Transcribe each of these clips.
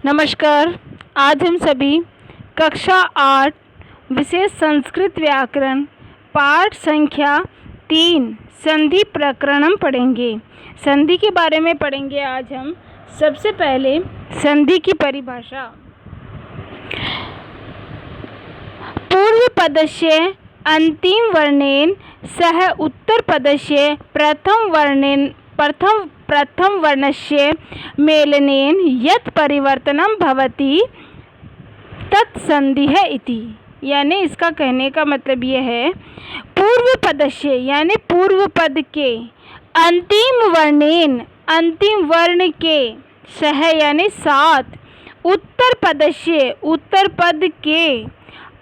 नमस्कार। आज हम सभी कक्षा 8 विशेष संस्कृत व्याकरण पाठ संख्या 3 संधि प्रकरणम पढ़ेंगे। संधि के बारे में पढ़ेंगे आज हम। सबसे पहले संधि की परिभाषा। पूर्व पदस्य अंतिम वर्णेन सह उत्तर पदस्य प्रथम वर्णस्य मेलनेन यत् परिवर्तनम भवति तत् संधिः इति। यानी इसका कहने का मतलब यह है, पूर्व पदस्य यानी पूर्व पद के, अंतिम वर्णेन अंतिम वर्ण के, सह यानी साथ, उत्तर पदस्य उत्तर पद के,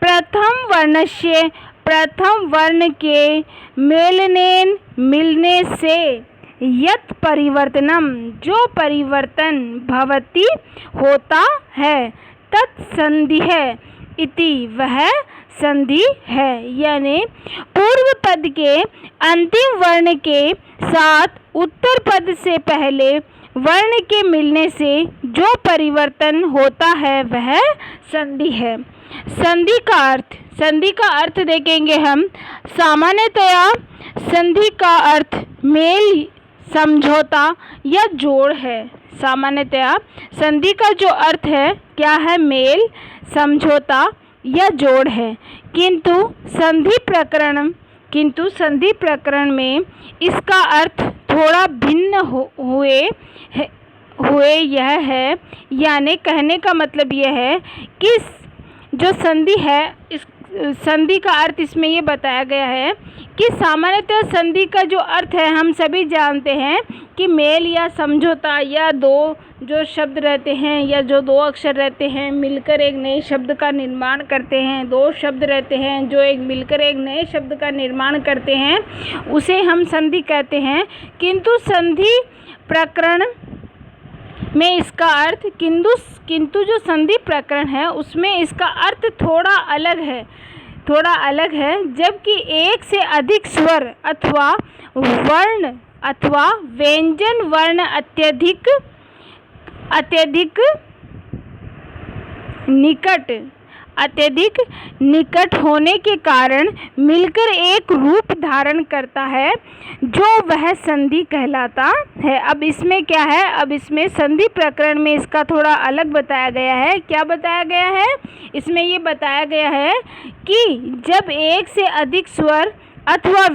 प्रथम वर्णस्य प्रथम वर्ण के, मेलनेन मिलने से, यत् परिवर्तनम जो परिवर्तन, भवति होता है, तत् संधिः इति वह संधि है। यानी पूर्व पद के अंतिम वर्ण के साथ उत्तर पद से पहले वर्ण के मिलने से जो परिवर्तन होता है वह संधि है। संधि का अर्थ देखेंगे हम। सामान्यतया संधि का अर्थ मेल, समझौता या जोड़ है। सामान्यतया संधि का जो अर्थ है क्या है? मेल, समझौता या जोड़ है। किंतु संधि प्रकरण में इसका अर्थ थोड़ा भिन्न हुए यह है। यानी कहने का मतलब यह है कि जो संधि है, इस संधि का अर्थ इसमें ये बताया गया है कि सामान्यतः संधि का जो अर्थ है हम सभी जानते हैं कि मेल या समझौता, या दो जो शब्द रहते हैं या जो दो अक्षर रहते हैं मिलकर एक नए शब्द का निर्माण करते हैं। दो शब्द रहते हैं जो एक मिलकर एक नए शब्द का निर्माण करते हैं, उसे हम संधि कहते हैं। किंतु संधि प्रकरण में इसका अर्थ किंतु जो संधि प्रकरण है उसमें इसका अर्थ थोड़ा अलग है। जबकि एक से अधिक स्वर अथवा वर्ण अथवा व्यंजन वर्ण अत्यधिक निकट होने के कारण मिलकर एक रूप धारण करता है, जो वह संधि कहलाता है। अब इसमें क्या है? अब इसमें संधि प्रकरण में इसका थोड़ा अलग बताया गया है। क्या बताया गया है? इसमें ये बताया गया है कि जब एक से अधिक स्वर अथवा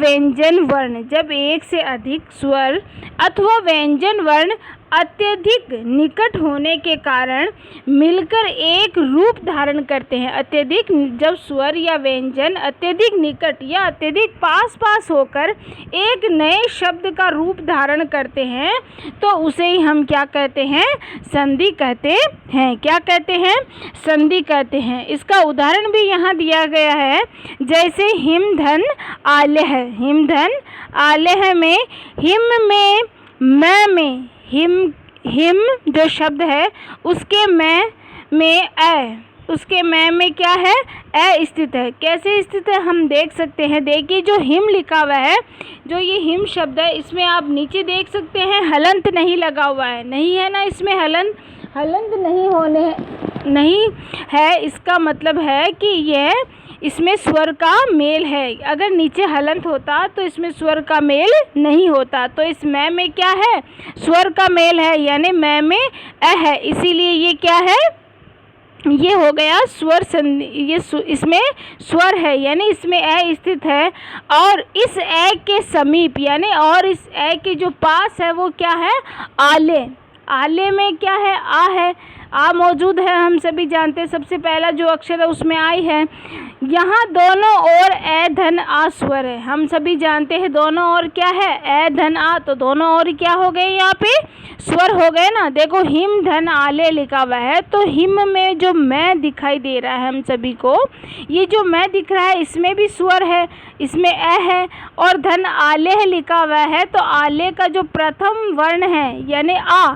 व्यंजन वर्ण अत्यधिक निकट होने के कारण मिलकर एक रूप धारण करते हैं। अत्यधिक, जब स्वर या व्यंजन अत्यधिक निकट या अत्यधिक पास होकर एक नए शब्द का रूप धारण करते हैं तो उसे ही हम क्या कहते हैं? संधि कहते हैं। क्या कहते हैं? संधि कहते हैं। इसका उदाहरण भी यहाँ दिया गया है, जैसे हिमधन आलेह। हिमधन आलेह में हिम में, मैं में, हिम जो शब्द है उसके मैं में उसके मैं में क्या है? ए स्थित है। कैसे स्थित है हम देख सकते हैं। देखिए जो हिम लिखा हुआ है, जो ये हिम शब्द है, इसमें आप नीचे देख सकते हैं हलंत नहीं लगा हुआ है। नहीं है ना, इसमें हलंत नहीं है। इसका मतलब है कि यह इसमें स्वर का मेल है। अगर नीचे हलंत होता तो इसमें स्वर का मेल नहीं होता। तो इस मैं में क्या है? स्वर का मेल है, यानी मैं में अ है, इसीलिए ये क्या है? ये हो गया स्वर संधि। ये इसमें स्वर है, यानी इसमें अ स्थित है। और इस अ के समीप यानी और इस अ के जो पास है वो क्या है? आले। आले में क्या है? आ है। आ मौजूद है, हम सभी जानते हैं। सबसे पहला जो अक्षर है उसमें आई है। यहाँ दोनों ओर ए धन आ स्वर है। हम सभी जानते हैं दोनों ओर क्या है? ए धन आ। तो दोनों ओर क्या हो गए? यहाँ पे स्वर हो गए ना। देखो हिम धन आले लिखा हुआ है, तो हिम में जो मैं दिखाई दे रहा है हम सभी को, ये जो मैं दिख रहा है इसमें भी स्वर है, इसमें ए है। और धन आले लिखा हुआ है, तो आले का जो प्रथम वर्ण है यानी आ,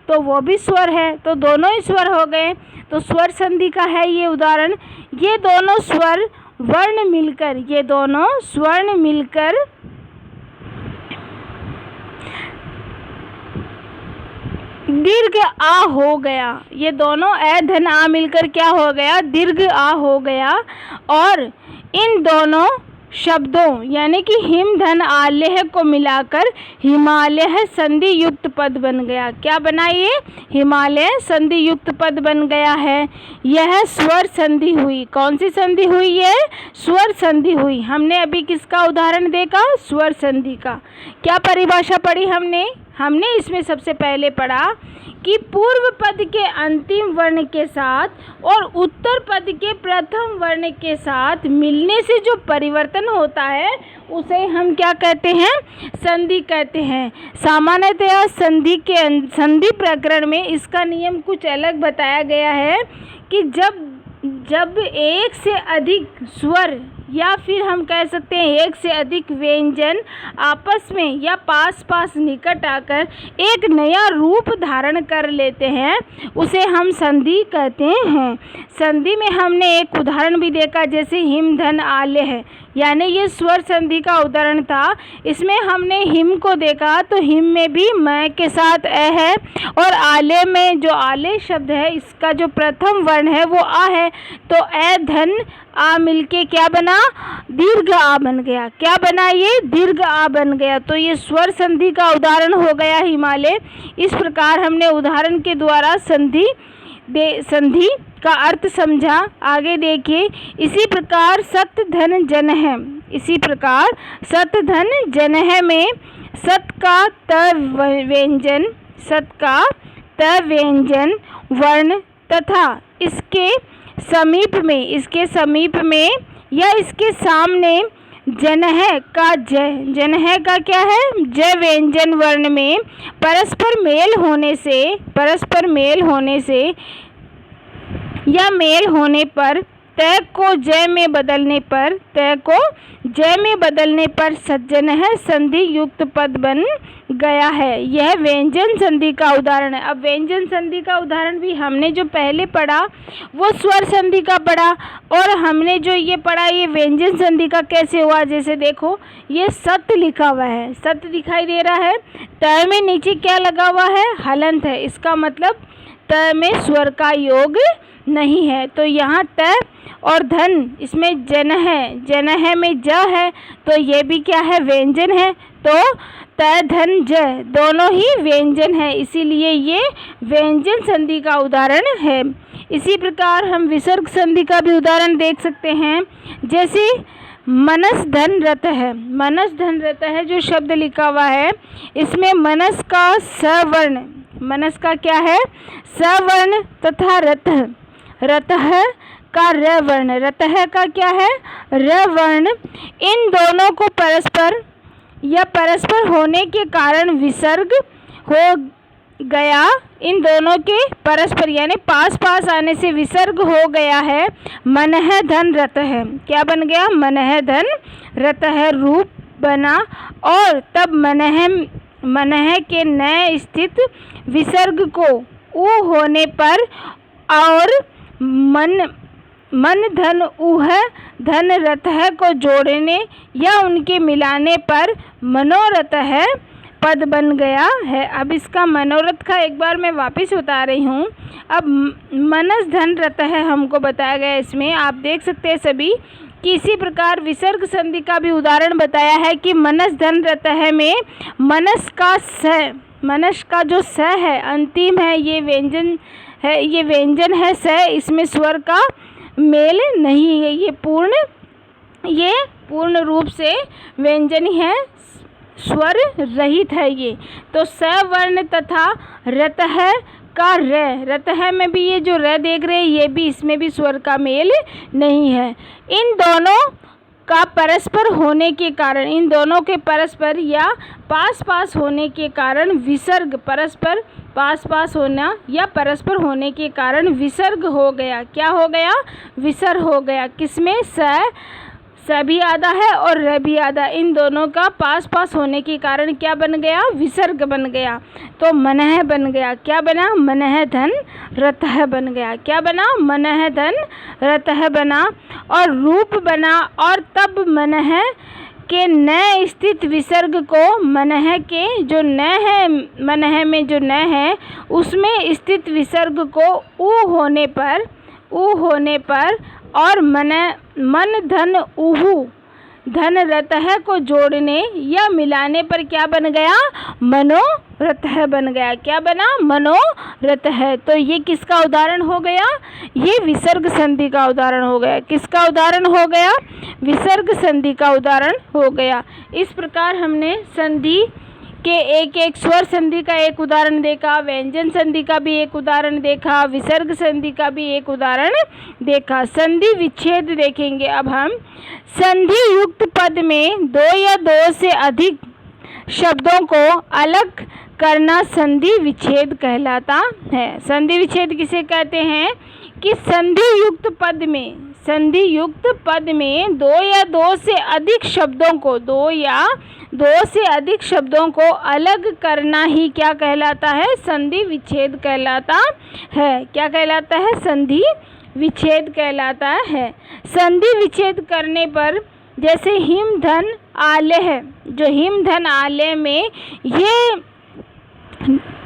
तो वो भी स्वर है। तो दोनों ही स्वर हो गए। तो स्वर संधि का है ये उदाहरण। ये दोनों स्वर वर्ण दीर्घ आ हो गया। ये दोनों ए धन आ मिलकर क्या हो गया? दीर्घ आ हो गया। और इन दोनों शब्दों यानी कि हिम धन आलेह को मिलाकर हिमालय संधि युक्त पद बन गया। क्या बना ये? हिमालय संधि युक्त पद बन गया है। यह स्वर संधि हुई। कौन सी संधि हुई है? स्वर संधि हुई। हमने अभी किसका उदाहरण देखा? स्वर संधि का। क्या परिभाषा पढ़ी हमने इसमें सबसे पहले पढ़ा कि पूर्व पद के अंतिम वर्ण के साथ और उत्तर पद के प्रथम वर्ण के साथ मिलने से जो परिवर्तन होता है उसे हम क्या कहते हैं? संधि कहते हैं। सामान्यतया संधि प्रकरण में इसका नियम कुछ अलग बताया गया है कि जब एक से अधिक स्वर या फिर हम कह सकते हैं एक से अधिक व्यंजन आपस में या पास पास निकट आकर एक नया रूप धारण कर लेते हैं उसे हम संधि कहते हैं। संधि में हमने एक उदाहरण भी देखा, जैसे हिम धन आले है, यानी ये स्वर संधि का उदाहरण था। इसमें हमने हिम को देखा तो हिम में भी मैं के साथ ए है और आले में जो आले शब्द है इसका जो प्रथम वर्ण है वो आ है, तो ए धन आ मिलके क्या बना? दीर्घ आ बन गया। क्या बना ये? दीर्घ आ बन गया। तो ये स्वर संधि का उदाहरण हो गया हिमालय। इस प्रकार हमने उदाहरण के द्वारा संधि का अर्थ समझा। आगे देखिए, इसी प्रकार सत धन जन है। इसी प्रकार सत धन जन है में सत का त व्यंजन वर्ण तथा इसके समीप में या इसके सामने जनह का क्या है? ज व्यंजन वर्ण में परस्पर मेल होने पर तय को जय में बदलने पर सज्जन है संधि युक्त पद बन गया है। यह व्यंजन संधि का उदाहरण है। अब व्यंजन संधि का उदाहरण भी हमने जो पहले पढ़ा वो स्वर संधि का पढ़ा, और हमने जो ये पढ़ा ये व्यंजन संधि का कैसे हुआ। जैसे देखो ये सत लिखा हुआ है, सत दिखाई दे रहा है, त में नीचे क्या लगा हुआ है? हलंत है। इसका मतलब त में स्वर का योग नहीं है। तो यहाँ त और धन, इसमें जन है में ज है, तो ये भी क्या है? व्यंजन है। तो त धन ज दोनों ही व्यंजन है, इसीलिए ये व्यंजन संधि का उदाहरण है। इसी प्रकार हम विसर्ग संधि का भी उदाहरण देख सकते हैं। जैसे मनस धन रत है। मनस धन रत है जो शब्द लिखा हुआ है, इसमें मनस का सवर्ण, मनस का क्या है? सवर्ण तथा रतः का र वर्ण, रतः का क्या है? र वर्ण। इन दोनों को परस्पर होने के कारण विसर्ग हो गया। इन दोनों के परस्पर यानी पास पास आने से विसर्ग हो गया है। मनः धन रतः, क्या बन गया? मनः धन रतः रूप बना, और तब मनः के नए स्थित विसर्ग को उ होने पर और मन धन उह धन रतः को जोड़ने या उनके मिलाने पर मनोरथः पद बन गया है। अब इसका मनोरथ का एक बार मैं वापस बता रही हूँ। अब मनस धन रतः हमको बताया गया, इसमें आप देख सकते हैं सभी कि इसी प्रकार विसर्ग संधि का भी उदाहरण बताया है कि मनस धन रतः में मनस का जो स है अंतिम है, ये व्यंजन है स, इसमें स्वर का मेल नहीं है, ये पूर्ण रूप से व्यंजन ही है, स्वर रहित है ये। तो सवर्ण तथा रतः का रतः में भी ये जो र देख रहे हैं ये भी, इसमें भी स्वर का मेल नहीं है। इन दोनों का परस्पर होने के कारण, इन दोनों के परस्पर या पास पास होने के कारण विसर्ग, परस्पर पास पास होना या परस्पर होने के कारण विसर्ग हो गया। क्या हो गया? विसर्ग हो गया। किसमें? स भी आधा है और र भी आधा, इन दोनों का पास पास होने के कारण क्या बन गया? विसर्ग बन गया। तो मनः बन गया। क्या बना? मनः धन रतः बन गया। क्या बना? मनः धन रतः बना और रूप बना, और तब मनः के न स्थित विसर्ग को मनः के जो न है, मनः में जो न है उसमें स्थित विसर्ग को उ होने पर और मन धन उहु धन रतः को जोड़ने या मिलाने पर क्या बन गया? मनोरथः बन गया। क्या बना? मनोरथः। तो ये किसका उदाहरण हो गया? ये विसर्ग संधि का उदाहरण हो गया। किसका उदाहरण हो गया? विसर्ग संधि का उदाहरण हो गया। इस प्रकार हमने संधि के एक स्वर संधि का एक उदाहरण देखा, व्यंजन संधि का भी एक उदाहरण देखा, विसर्ग संधि का भी एक उदाहरण देखा। संधि विच्छेद देखेंगे अब हम। संधि युक्त पद में दो या दो से अधिक शब्दों को अलग करना संधि विच्छेद कहलाता है। संधि विच्छेद किसे कहते हैं? कि संधि युक्त पद में दो या दो से अधिक शब्दों को अलग करना ही क्या कहलाता है? संधि विच्छेद कहलाता है। क्या कहलाता है? संधि विच्छेद कहलाता है। संधि विच्छेद करने पर जैसे हिम धन आले है, जो हिम धन आले में ये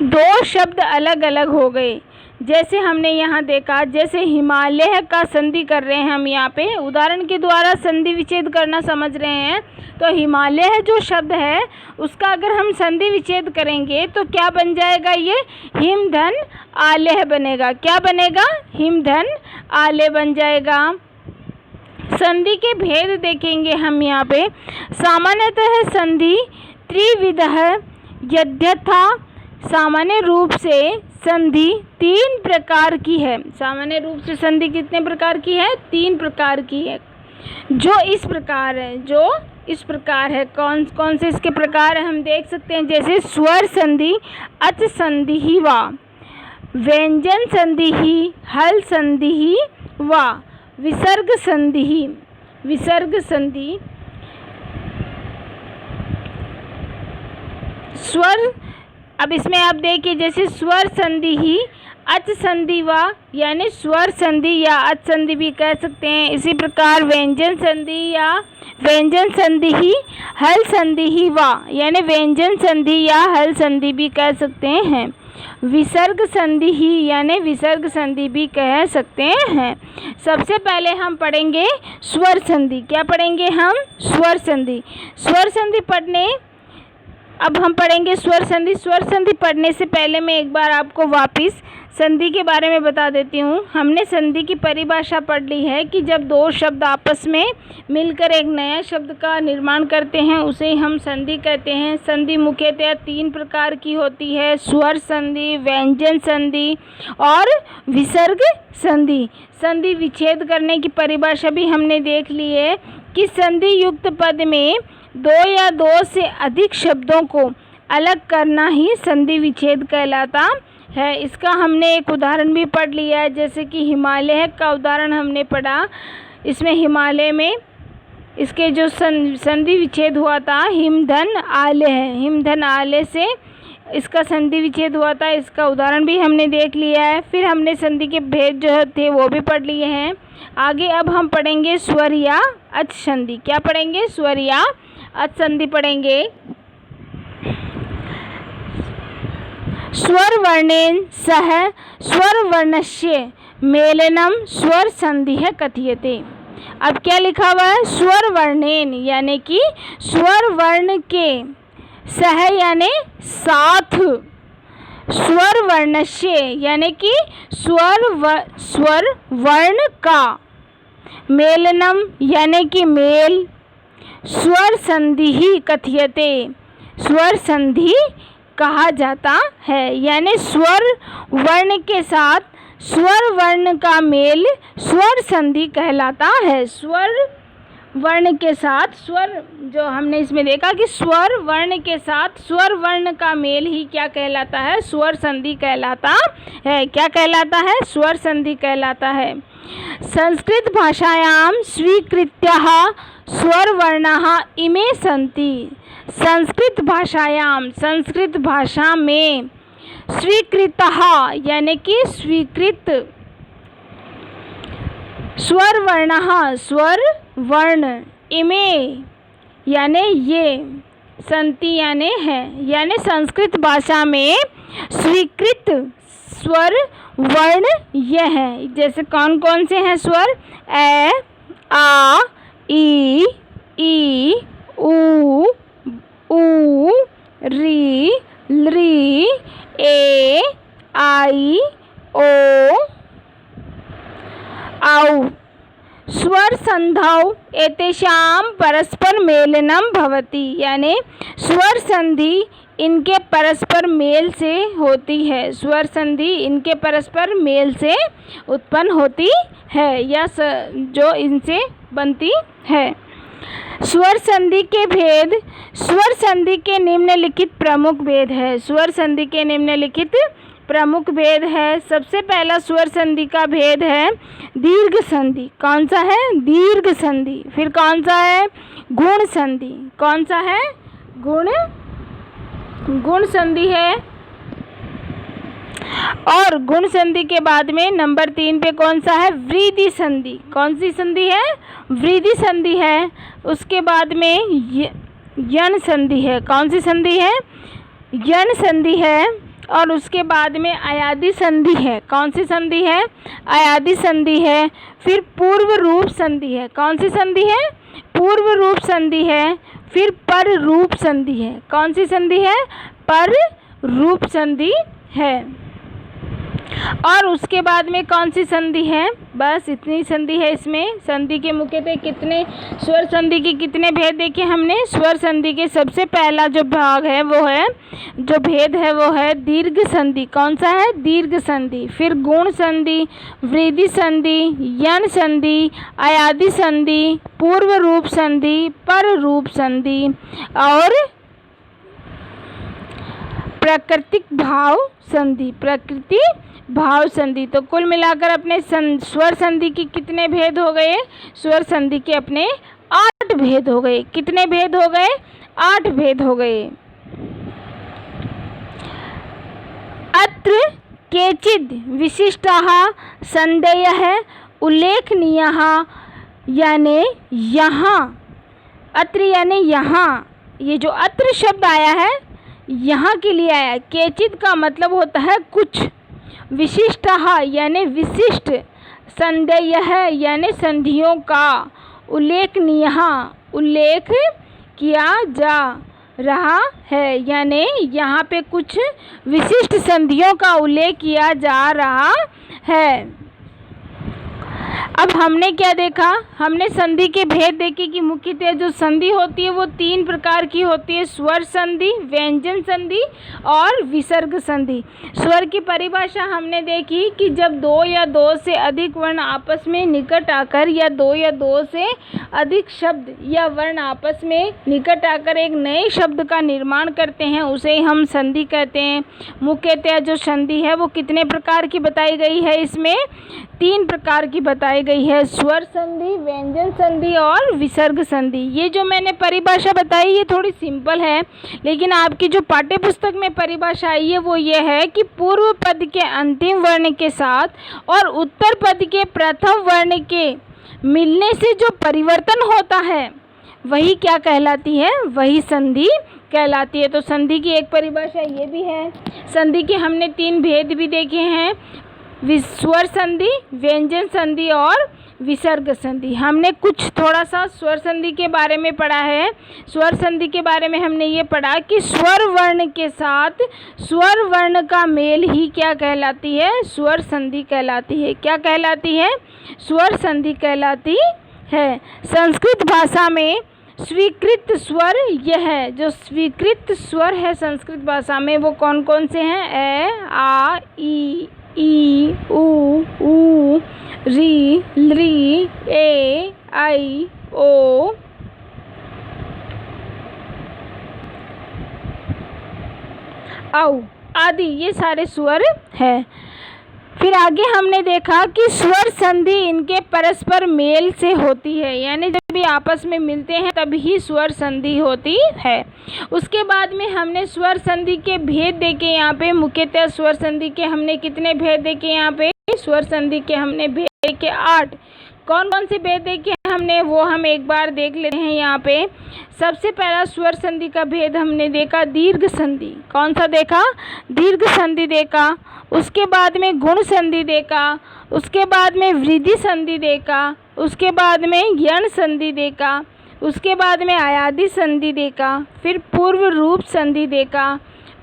दो शब्द अलग अलग हो गए। जैसे हमने यहाँ देखा, जैसे हिमालय का संधि कर रहे हैं हम यहाँ पे उदाहरण के द्वारा संधि विच्छेद करना समझ रहे हैं। तो हिमालय जो शब्द है उसका अगर हम संधि विच्छेद करेंगे तो क्या बन जाएगा? ये हिम धन आलेह बनेगा। क्या बनेगा? हिम धन आले बन जाएगा। संधि के भेद देखेंगे हम यहाँ पे। सामान्यतः संधि त्रिविधः यद्यथा सामान्य रूप से संधि 3 प्रकार की है। सामान्य रूप से संधि कितने प्रकार की है? 3 प्रकार की है। जो इस प्रकार है कौन कौन से इसके प्रकार है हम देख सकते हैं। जैसे स्वर संधि, अच संधि ही वा, व्यंजन संधि ही, हल संधि ही वा, विसर्ग संधि ही। विसर्ग संधि स्वर, अब इसमें आप देखिए जैसे स्वर संधि ही, अच संधि वा यानी स्वर संधि या अच संधि भी कह सकते हैं। इसी प्रकार व्यंजन संधि या व्यंजन संधि ही, हल संधि ही वा यानी व्यंजन संधि या हल संधि भी कह सकते हैं। विसर्ग संधि ही यानी विसर्ग संधि भी कह सकते हैं। सबसे पहले हम पढ़ेंगे स्वर संधि। क्या पढ़ेंगे हम? स्वर संधि। स्वर संधि पढ़ने अब हम पढ़ेंगे स्वर संधि। स्वर संधि पढ़ने से पहले मैं एक बार आपको वापस संधि के बारे में बता देती हूँ। हमने संधि की परिभाषा पढ़ ली है कि जब दो शब्द आपस में मिलकर एक नया शब्द का निर्माण करते हैं उसे हम संधि कहते हैं। संधि मुख्यतः 3 प्रकार की होती है, स्वर संधि, व्यंजन संधि और विसर्ग संधि। संधि विच्छेद करने की परिभाषा भी हमने देख ली है कि संधि युक्त पद में 2 या 2 से अधिक शब्दों को अलग करना ही संधि विच्छेद कहलाता है। इसका हमने एक उदाहरण भी पढ़ लिया है, जैसे कि हिमालय का उदाहरण हमने पढ़ा। इसमें हिमालय में इसके जो संधि विच्छेद हुआ था हिमधन आले है। हिमधन आले से इसका संधि विच्छेद हुआ था। इसका उदाहरण भी हमने देख लिया है। फिर हमने संधि के भेद जो थे वो भी पढ़ लिए हैं। आगे अब हम पढ़ेंगे स्वर या अच संधि। क्या पढ़ेंगे? स्वर या अच संधि पढ़ेंगे। स्वर वर्णेन सह स्वर वर्णस्य मेलनम स्वर संधिः कथ्यते। अब क्या लिखा हुआ है? स्वर वर्णेन यानी कि स्वर वर्ण के, सह यानी साथ, स्वर वर्णस्य यानी कि स्वर वर्ण का, मेलनम यानी कि मेल, स्वर संधिः कथ्यते स्वर संधि कहा जाता है। यानी स्वर वर्ण के साथ स्वर वर्ण का मेल स्वर संधि कहलाता है। स्वर वर्ण के साथ स्वर, जो हमने इसमें देखा कि स्वर वर्ण के साथ स्वर वर्ण का मेल ही क्या कहलाता है? स्वर संधि कहलाता है। क्या कहलाता है? स्वर संधि कहलाता है। संस्कृत भाषायां स्वीकृत्याः स्वर वर्णाः इमे सन्ति। संस्कृत भाषायां, संस्कृत भाषा में, स्वीकृतः यानी कि स्वीकृत, स्वर वर्णः स्वर वर्ण, इमे यानी ये, संति यानी है, यानी संस्कृत भाषा में स्वीकृत स्वर वर्ण ये हैं। जैसे कौन कौन से हैं स्वर? ए, आ, ई, उ, री, लृ, ए, आई, ओ, औ। स्वर संधौ एतेषां परस्पर मेलनम भवति, यानी स्वर संधि इनके परस्पर मेल से होती है। स्वर संधि इनके परस्पर मेल से उत्पन्न होती है या जो इनसे बनती है। स्वर संधि के भेद। स्वर संधि के निम्नलिखित प्रमुख भेद है। स्वर संधि के निम्नलिखित प्रमुख भेद है। सबसे पहला स्वर संधि का भेद है दीर्घ संधि। कौन सा है? दीर्घ संधि। फिर कौन सा है? गुण संधि। कौन सा है? गुण संधि है। और गुण संधि के बाद में नंबर 3 पे कौन सा है? वृद्धि संधि। कौन सी संधि है? वृद्धि संधि है। उसके बाद में यण संधि है। कौन सी संधि है? यण संधि है। और उसके बाद में अयादि संधि है। कौन सी संधि है? अयादि संधि है। फिर पूर्व रूप संधि है। कौन सी संधि है? पूर्व रूप संधि है। फिर पर रूप संधि है। कौन सी संधि है? पर रूप संधि है। और उसके बाद में कौन सी संधि है? बस इतनी संधि है इसमें। संधि के मुख्यतः कितने, स्वर संधि के कितने भेद देखे हमने? स्वर संधि के सबसे पहला जो भाग है वो है, जो भेद है वो है दीर्घ संधि। कौन सा है? दीर्घ संधि। फिर गुण संधि, वृद्धि संधि, यण संधि, अयादि संधि, पूर्व रूप संधि, पर रूप संधि और प्राकृतिक भाव संधि। प्रकृति भाव संधि। तो कुल मिलाकर अपने स्वर संधि के कितने भेद हो गए? स्वर संधि के अपने 8 भेद हो गए। कितने भेद हो गए? 8 भेद हो गए। अत्र केचिद् विशिष्टाः संदेयः उल्लेखनीयाः, यानी यहाँ, अत्र यानी यहाँ, ये जो अत्र शब्द आया है यहाँ के लिए आया है। केचिद् का मतलब होता है कुछ, विशिष्टः यानी विशिष्ट, संदेयः यानी संधियों का, उल्लेखनीयः उल्लेख किया जा रहा है, यानी यहाँ पे कुछ विशिष्ट संधियों का उल्लेख किया जा रहा है। अब हमने क्या देखा? हमने संधि के भेद देखे कि मुख्यतः जो संधि होती है वो 3 प्रकार की होती है, स्वर संधि, व्यंजन संधि और विसर्ग संधि। स्वर की परिभाषा हमने देखी कि जब 2 या 2 से अधिक वर्ण आपस में निकट आकर, या 2 या 2 से अधिक शब्द या वर्ण आपस में निकट आकर एक नए शब्द का निर्माण करते हैं, उसे हम संधि कहते हैं। मुख्यतः जो संधि है वो कितने प्रकार की बताई गई है? इसमें 3 प्रकार की बताई गई है, स्वर संधि, व्यंजन संधि और विसर्ग संधि। ये जो मैंने परिभाषा बताई ये थोड़ी सिंपल है, लेकिन आपकी जो पाठ्य पुस्तक में परिभाषा आई है वो ये है कि पूर्व पद के अंतिम वर्ण के साथ और उत्तर पद के प्रथम वर्ण के मिलने से जो परिवर्तन होता है वही क्या कहलाती है? वही संधि कहलाती है। तो संधि की एक परिभाषा ये भी है। संधि के हमने 3 भेद भी देखे हैं, स्वर संधि, व्यंजन संधि और विसर्ग संधि। हमने कुछ थोड़ा सा स्वर संधि के बारे में पढ़ा है। स्वर संधि के बारे में हमने ये पढ़ा कि स्वर वर्ण के साथ स्वर वर्ण का मेल ही क्या कहलाती है? स्वर संधि कहलाती है। क्या कहलाती है? स्वर संधि कहलाती है। संस्कृत भाषा में स्वीकृत स्वर यह है, जो स्वीकृत स्वर है संस्कृत भाषा में वो कौन कौन से हैं? ए, आ, ई, उ, री, लृ, ए, आई, ओ, औ आदि, ये सारे स्वर हैं। फिर आगे हमने देखा कि स्वर संधि इनके परस्पर मेल से होती है, यानी जब भी आपस में मिलते हैं तभी स्वर संधि होती है। उसके बाद में हमने स्वर संधि के भेद देखे। यहाँ पे मुख्यतः स्वर संधि के हमने कितने भेद देखे? यहाँ पे स्वर संधि के हमने भेद देखे 8। कौन कौन से भेद देखे हमने वो हम एक बार देख लेते हैं। यहाँ पे सबसे पहला स्वर संधि का भेद हमने देखा दीर्घ संधि। कौन सा देखा? दीर्घ संधि देखा। उसके बाद में गुण संधि देखा। उसके बाद में वृद्धि संधि देखा। उसके बाद में यण संधि देखा। उसके बाद में आयादी संधि देखा। फिर पूर्व रूप संधि देखा,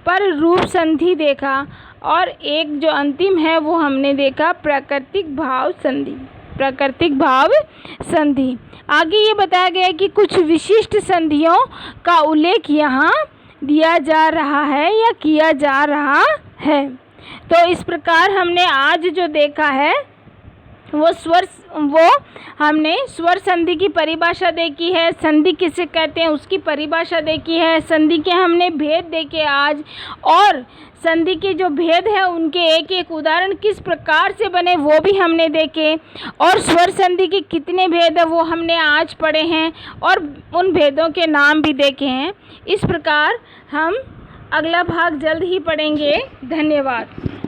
पर रूप संधि देखा, और एक जो अंतिम है वो हमने देखा प्राकृतिक भाव संधि। प्राकृतिक भाव संधि। आगे ये बताया गया है कि कुछ विशिष्ट संधियों का उल्लेख यहाँ दिया जा रहा है या किया जा रहा है। तो इस प्रकार हमने आज जो देखा है वो हमने स्वर संधि की परिभाषा देखी है, संधि किसे कहते हैं उसकी परिभाषा देखी है, संधि के हमने भेद देखे आज, और संधि के जो भेद है उनके एक एक उदाहरण किस प्रकार से बने वो भी हमने देखे, और स्वर संधि के कितने भेद है वो हमने आज पढ़े हैं और उन भेदों के नाम भी देखे हैं। इस प्रकार हम अगला भाग जल्द ही पढ़ेंगे। धन्यवाद।